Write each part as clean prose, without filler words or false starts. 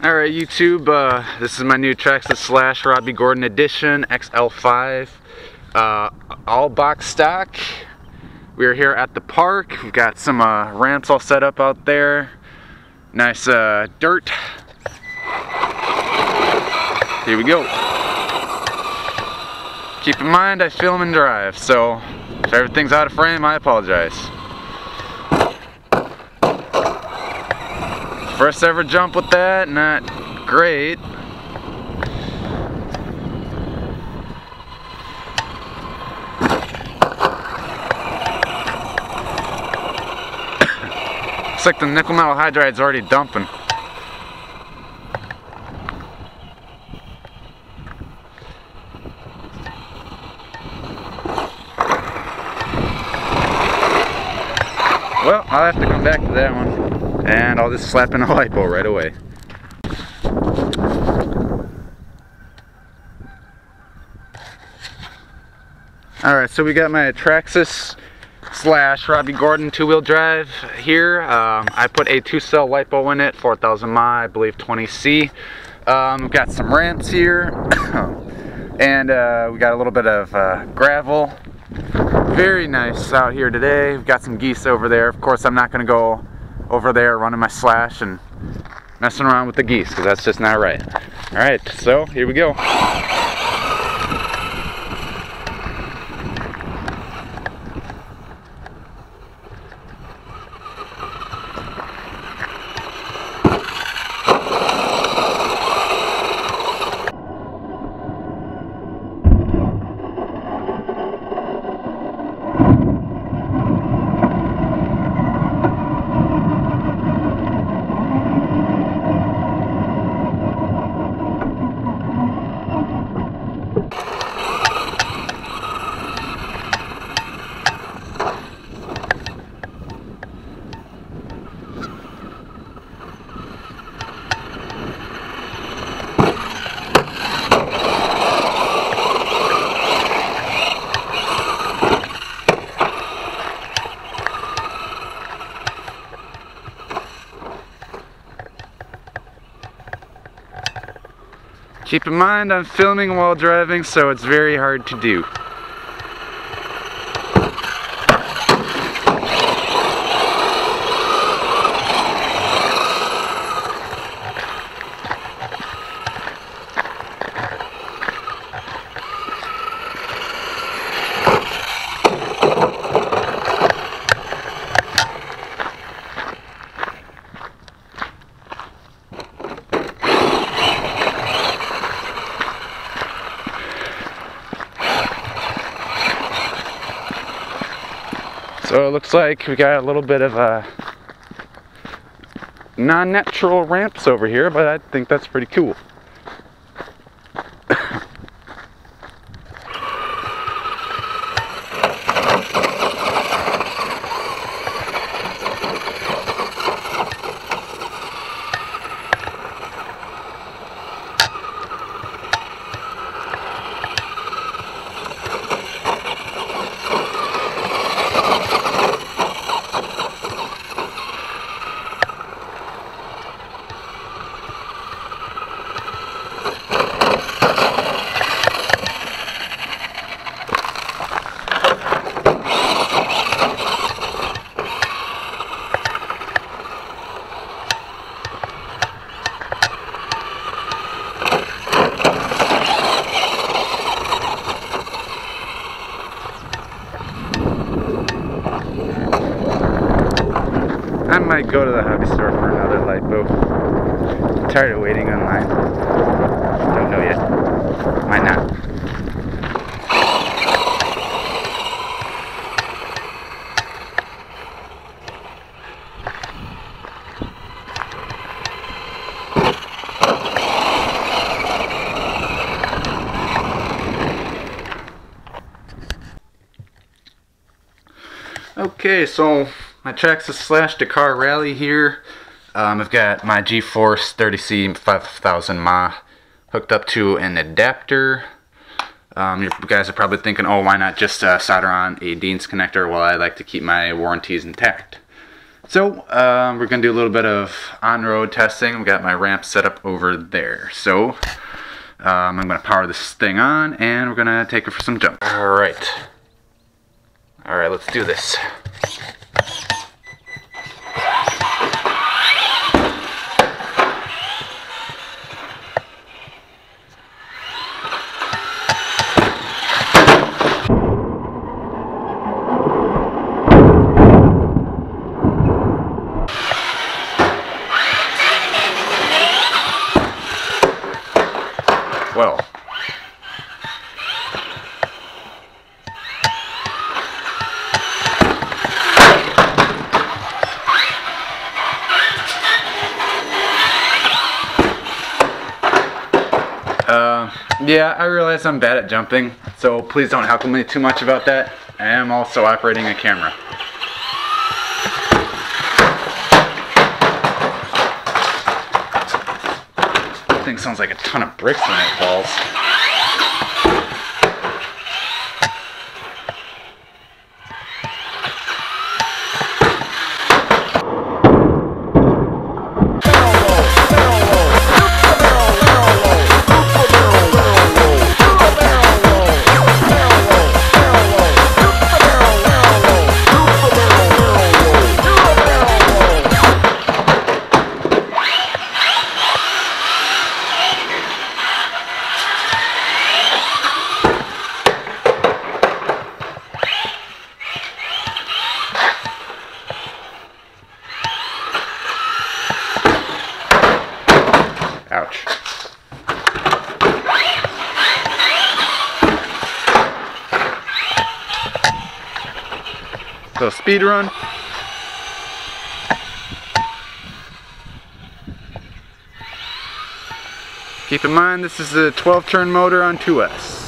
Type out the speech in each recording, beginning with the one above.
Alright YouTube, this is my new Traxxas slash Robbie Gordon edition XL5, all box stock. We are here at the park. We've got some ramps all set up out there. Nice dirt. Here we go. Keep in mind I film and drive, so if everything's out of frame, I apologize. First ever jump with that, not great. Looks like the nickel metal hydride's already dumping. Well, I'll have to come back to that one. And I'll just slap in a Lipo right away. Alright, so we got my Traxxas slash Robbie Gordon two-wheel drive here. I put a 2-cell Lipo in it, 4,000 mAh, I believe 20C. We've got some ramps here. And we got a little bit of gravel. Very nice out here today. We've got some geese over there. Of course, I'm not going to go over there running my slash and messing around with the geese because that's just not right. Alright, so here we go. Keep in mind I'm filming while driving, so it's very hard to do. So it looks like we got a little bit of non-natural ramps over here, but I think that's pretty cool. I might go to the hobby store for another Lipo. I'm tired of waiting online. Don't know yet. Might not. Okay, so my Traxxas slash Dakar Rally here. I've got my G-Force 30C 5000 mAh hooked up to an adapter. You guys are probably thinking, oh, why not just solder on a Dean's connector? Well, I like to keep my warranties intact. So we're gonna do a little bit of on-road testing. We got my ramp set up over there. So I'm gonna power this thing on and we're gonna take it for some jumps. All right, let's do this. Well, yeah, I realize I'm bad at jumping, so please don't heckle me too much about that. I am also operating a camera. That thing sounds like a ton of bricks when it falls. Ouch. So speed run. Keep in mind this is a 12-turn motor on 2S.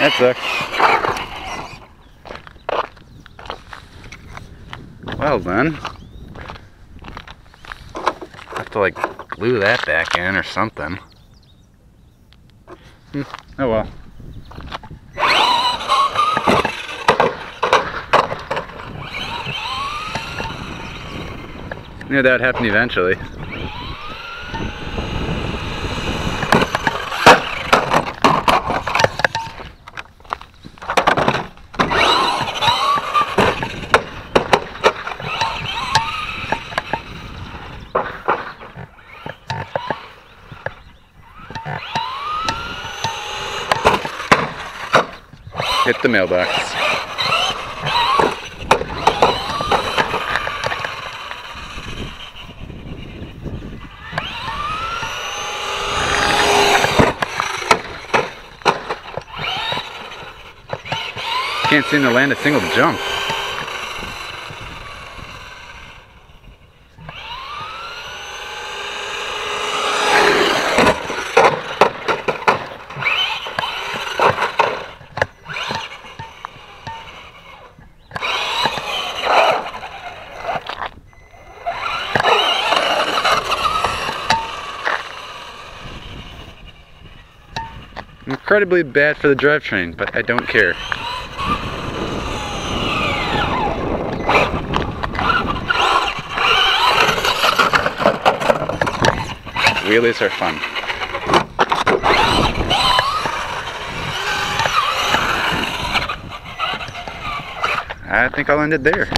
That sucks. Well then, I have to like glue that back in or something. Oh well. Knew that would happen eventually. Hit the mailbox. Can't seem to land a single jump. Incredibly bad for the drivetrain, but I don't care. Wheelies are fun. I think I'll end it there.